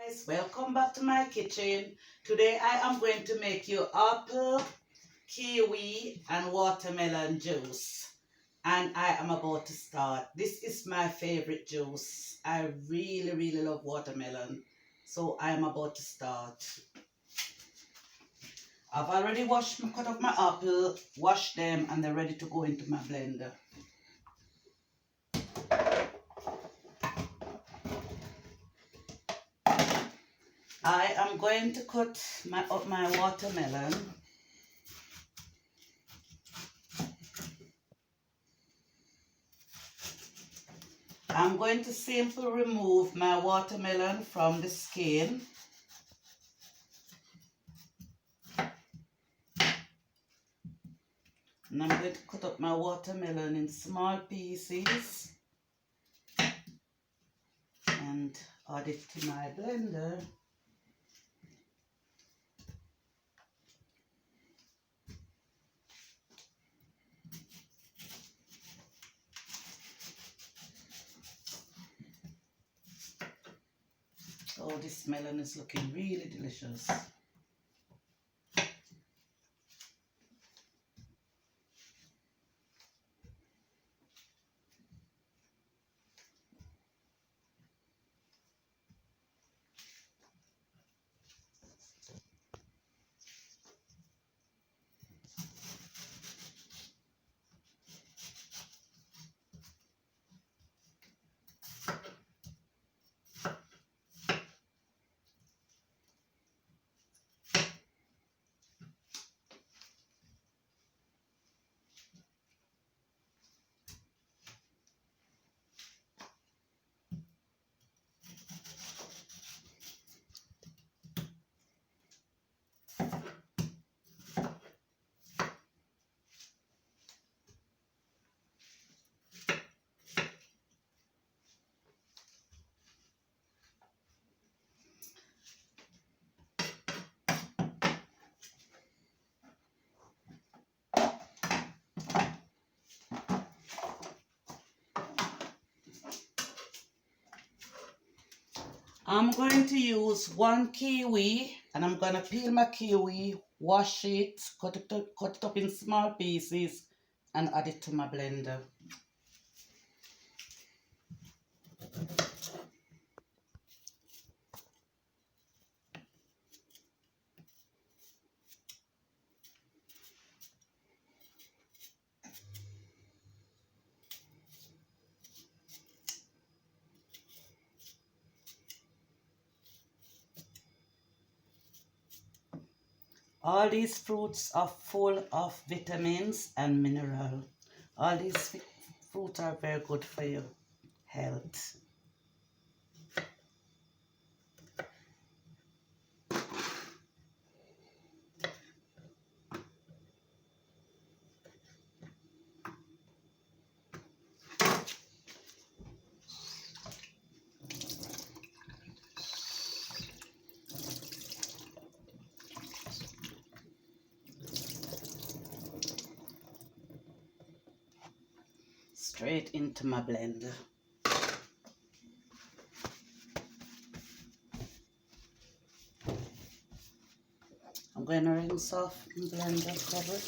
Guys, welcome back to my kitchen. Today I am going to make you apple, kiwi and watermelon juice. And I am about to start. This is my favorite juice. I really love watermelon. So I am about to start. I've already cut up my apple, washed them, and they're ready to go into my blender. I am going to cut up my watermelon. I'm going to simply remove my watermelon from the skin. And I'm going to cut up my watermelon in small pieces and add it to my blender. Oh, this melon is looking really delicious. I'm going to use one kiwi and I'm going to peel my kiwi, wash it, cut it up in small pieces and add it to my blender. All these fruits are full of vitamins and mineral. All these fruits are very good for your health. Straight into my blender. I'm going to rinse off the blender cover.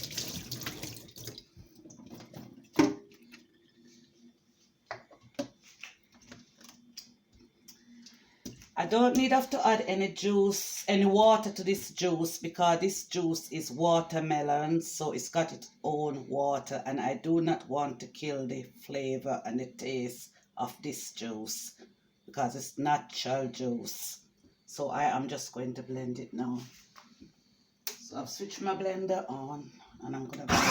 I don't need to add any juice, any water to this juice because this juice is watermelon, so it's got its own water and I do not want to kill the flavor and the taste of this juice because it's natural juice. So I am just going to blend it now. So I've switched my blender on and I'm going to blend.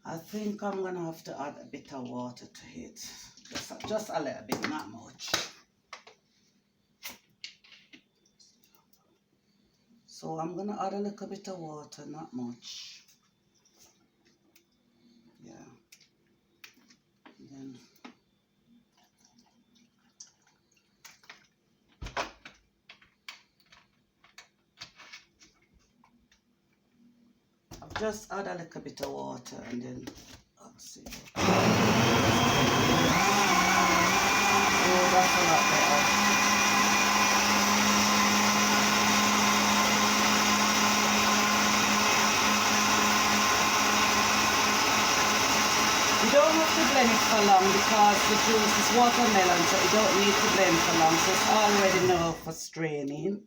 I think I'm going to have to add a bit of water to it. Just a little bit, not much. So I'm going to add a little bit of water, not much. Yeah. And then just add a little bit of water and then, let's see. Oh, that's a lot better. You don't have to blend it for long because the juice is watermelon, so you don't need to blend for long. So it's already now for straining.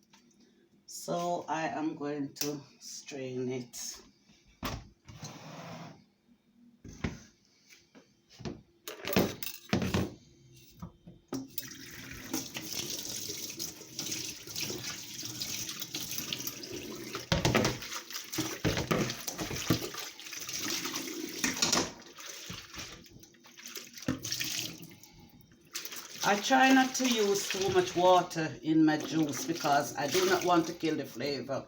So I am going to strain it. I try not to use too much water in my juice because I do not want to kill the flavor,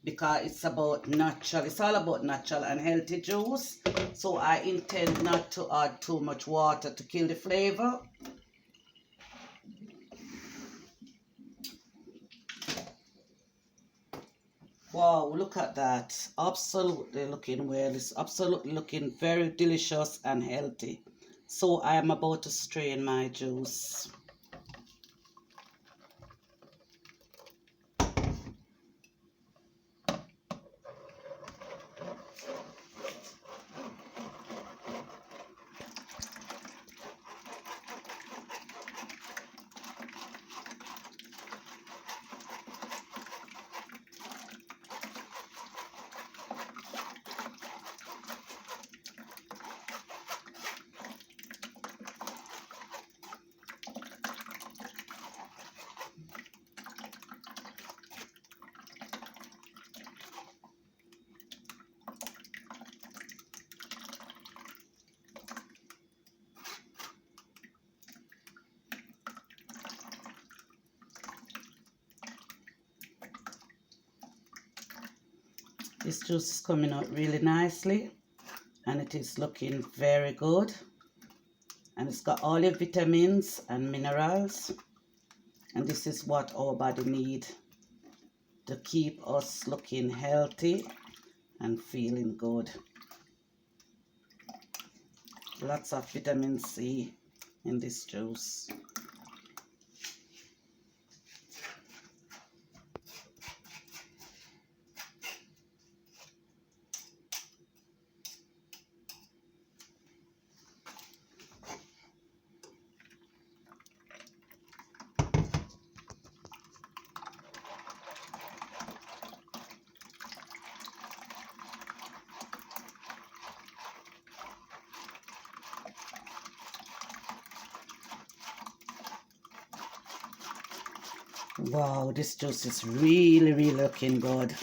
because it's about natural. It's all about natural and healthy juice. So I intend not to add too much water to kill the flavor. Wow, look at that. Absolutely looking well. It's absolutely looking very delicious and healthy. So I am about to strain my juice. This juice is coming out really nicely and it is looking very good, and it's got all your vitamins and minerals, and this is what our body needs to keep us looking healthy and feeling good. Lots of vitamin C in this juice. Wow, this juice is really looking good.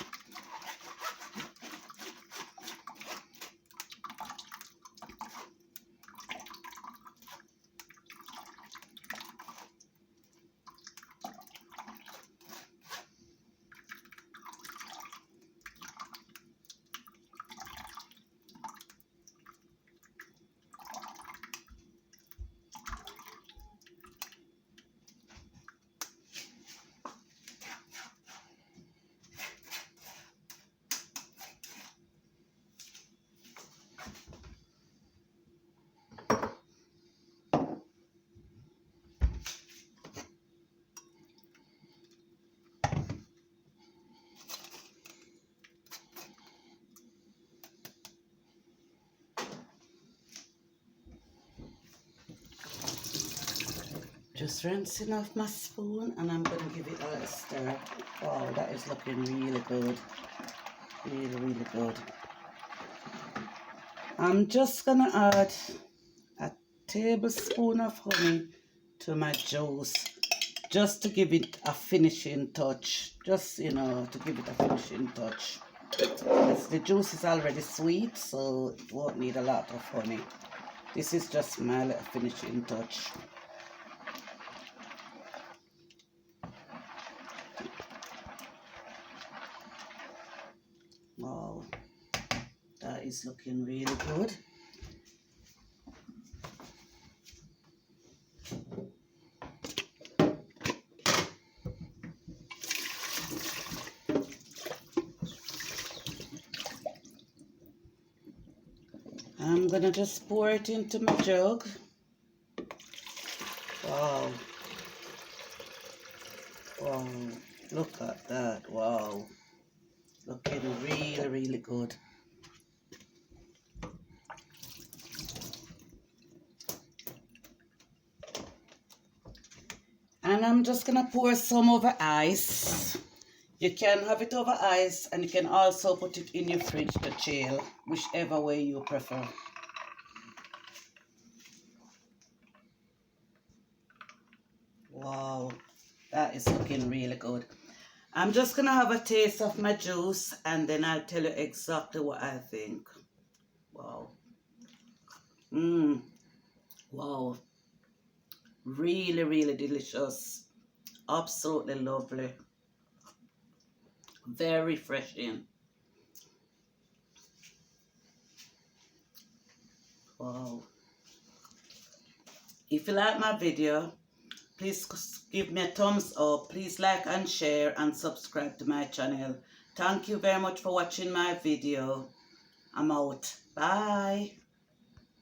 Just rinsing off my spoon and I'm going to give it a little stir. Wow, that is looking really good. Really good. I'm just going to add a tablespoon of honey to my juice, just to give it a finishing touch. Just, you know, to give it a finishing touch. Yes, the juice is already sweet, so it won't need a lot of honey. This is just my little finishing touch. Wow, that is looking really good. I'm gonna just pour it into my jug. Wow. Wow. Look at that. Wow. Looking really, really good. And I'm just gonna pour some over ice. You can have it over ice, and you can also put it in your fridge to chill, whichever way you prefer. Wow, that is looking really good. I'm just gonna have a taste of my juice, and then I'll tell you exactly what I think. Wow. Wow. Really, really delicious. Absolutely lovely. Very refreshing. Wow. If you like my video, please give me a thumbs up. Please like and share and subscribe to my channel. Thank you very much for watching my video. I'm out. Bye.